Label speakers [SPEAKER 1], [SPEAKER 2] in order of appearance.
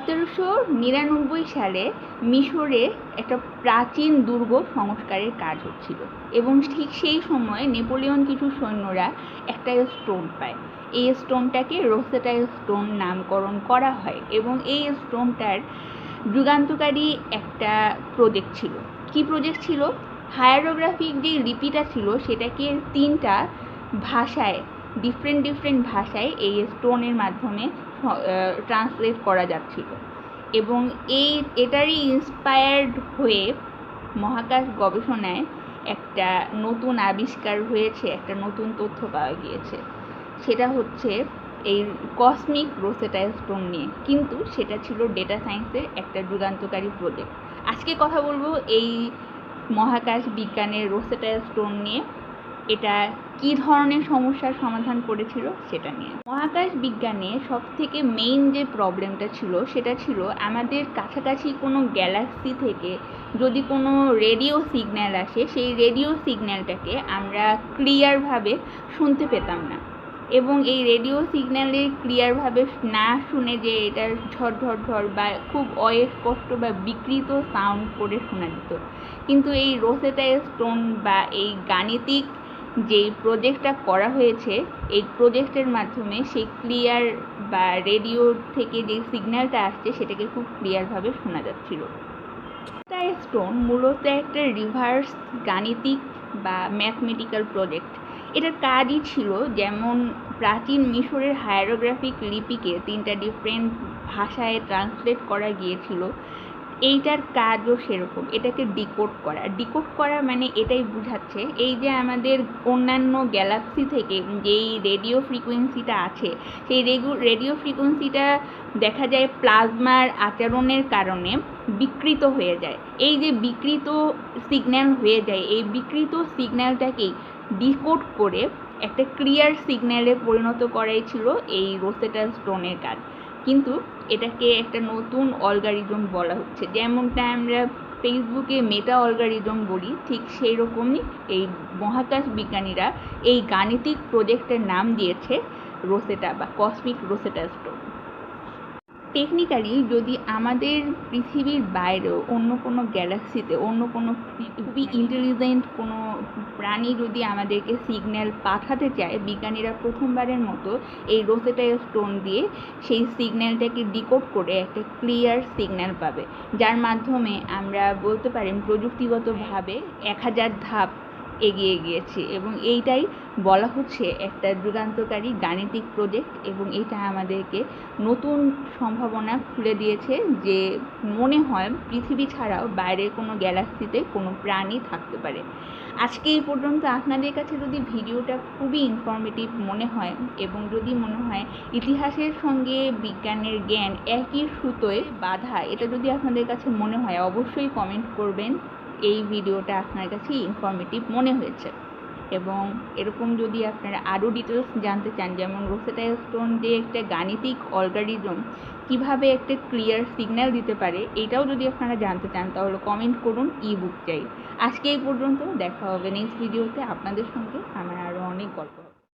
[SPEAKER 1] 1799 সালে মিশরে একটা প্রাচীন দুর্গ সংস্কারের কাজ হচ্ছিল এবং ঠিক সেই সময় নেপোলিয়ন কিছু সৈন্যরা একটা স্টোন পায়। এই স্টোনটাকে রোসেটা স্টোন নামকরণ করা হয় এবং এই স্টোনটার যুগান্তকারী একটা প্রজেক্ট ছিল। কি প্রজেক্ট ছিল? হায়ারোগ্রাফিক যে লিপিটা ছিল সেটাকে 3টা ভাষায়, ডিফারেন্ট ভাষায় এই স্টোনের মাধ্যমে ট্রান্সলেট করা যাচ্ছিল এবং এটারই ইন্সপায়ার্ড হয়ে মহাকাশ গবেষণায় একটা নতুন আবিষ্কার হয়েছে, একটা নতুন তথ্য পাওয়া গিয়েছে। সেটা হচ্ছে এই কসমিক রোসেটা স্টোন নিয়ে, কিন্তু সেটা ছিল ডেটা সায়েন্সের একটা যুগান্তকারী প্রজেক্ট। আজকে কথা বলবো এই মহাকাশ বিজ্ঞানের রোসেটা স্টোন নিয়ে, এটা কি ধরনের সমস্যার সমাধান করেছিল সেটা নিয়ে। মহাকাশ বিজ্ঞানে সব থেকে মেইন যে প্রবলেমটা ছিল সেটা ছিল আমাদের কাছাকাছি কোনো গ্যালাক্সি থেকে যদি কোনো রেডিও সিগন্যাল আসে, সেই রেডিও সিগন্যালটাকে আমরা ক্লিয়ারভাবে শুনতে পেতাম না এবং এই রেডিও সিগন্যালে ক্লিয়ারভাবে না শুনে যে এটা ঝড় বা খুব অস্পষ্ট বা বিকৃত সাউন্ড করে শোনা যেত। কিন্তু এই রোসেটা স্টোন বা এই গাণিতিক যেই প্রজেক্টটা করা হয়েছে, এই প্রজেক্টের মাধ্যমে সেই ক্লিয়ার বা রেডিও থেকে যে সিগন্যালটা আসছে সেটাকে খুব ক্লিয়ারভাবে শোনা যাচ্ছিল। রোসেটা স্টোন মূলত একটা রিভার্স গাণিতিক বা ম্যাথমেটিক্যাল প্রজেক্ট। এটার কাজই ছিল যেমন প্রাচীন মিশরের হায়ারোগ্রাফিক লিপিকে 3টা ডিফারেন্ট ভাষায় ট্রান্সলেট করা গিয়েছিল, এইটার কাজও সেরকম, এটাকে ডিকোড করা মানে এটাই বোঝাচ্ছে এই যে আমাদের অন্যান্য গ্যালাক্সি থেকে যেই রেডিও ফ্রিকোয়েন্সিটা আছে, সেই রেডিও ফ্রিকোয়েন্সিটা দেখা যায় প্লাজমার আচরণের কারণে বিকৃত হয়ে যায়। এই যে বিকৃত সিগন্যাল হয়ে যায়, এই বিকৃত সিগন্যালটাকেই ডিকোড করে একটা ক্লিয়ার সিগন্যালে পরিণত করাই ছিল এই রোসেটা স্টোনের কাজ। কিন্তু এটাকে একটা নতুন অ্যালগরিদম বলা হচ্ছে, যেমনটা আমরা ফেসবুকে মেটা অ্যালগরিদম বলি, ঠিক সেই রকমই এই মহাকাশ বিজ্ঞানীরা এই গাণিতিক প্রজেক্টের নাম দিয়েছে রোসেটা বা কসমিক রোসেটা স্টোন। টেকনিক্যালি যদি আমাদের পৃথিবীর বাইরেও অন্য কোনো গ্যালাক্সিতে অন্য কোনো খুবই ইন্টেলিজেন্ট কোনো প্রাণী যদি আমাদেরকে সিগন্যাল পাঠাতে চায়, বিজ্ঞানীরা প্রথমবারের মতো এই রোসেটা স্টোন দিয়ে সেই সিগন্যালটাকে ডিকোড করে একটা ক্লিয়ার সিগন্যাল পাবে, যার মাধ্যমে আমরা বলতে পারি প্রযুক্তিগতভাবে 1000 ধাপ এগিয়ে গিয়েছে এবং এইটাই বলা হচ্ছে একটা যুগান্তকারী গাণিতিক প্রজেক্ট এবং এটা আমাদেরকে নতুন সম্ভাবনা খুলে দিয়েছে যে মনে হয় পৃথিবী ছাড়াও বাইরের কোনো গ্যালাক্সিতে কোনো প্রাণী থাকতে পারে। আজকে এই পর্যন্ত আপনাদের কাছে যদি ভিডিওটা খুবই ইনফরমেটিভ মনে হয় এবং যদি মনে হয় ইতিহাসের সঙ্গে বিজ্ঞানের জ্ঞান একই সুতোয় বাঁধা, এটা যদি আপনাদের কাছে মনে হয় অবশ্যই কমেন্ট করবেন এই ভিডিওটা আপনার কাছে ইনফরমেটিভ মনে হয়েছে। এবং এরকম যদি আপনারা আরও ডিটেলস জানতে চান, যেমন রোসেটা স্টোন যে একটা গাণিতিক অ্যালগরিদম কীভাবে একটা ক্লিয়ার সিগন্যাল দিতে পারে, এটাও যদি আপনারা জানতে চান তাহলে কমেন্ট করুন, ই বুক চাই। আজকে এই পর্যন্ত, দেখা হবে নেক্সট ভিডিওতে আপনাদের সঙ্গে আমার আরও অনেক গল্প।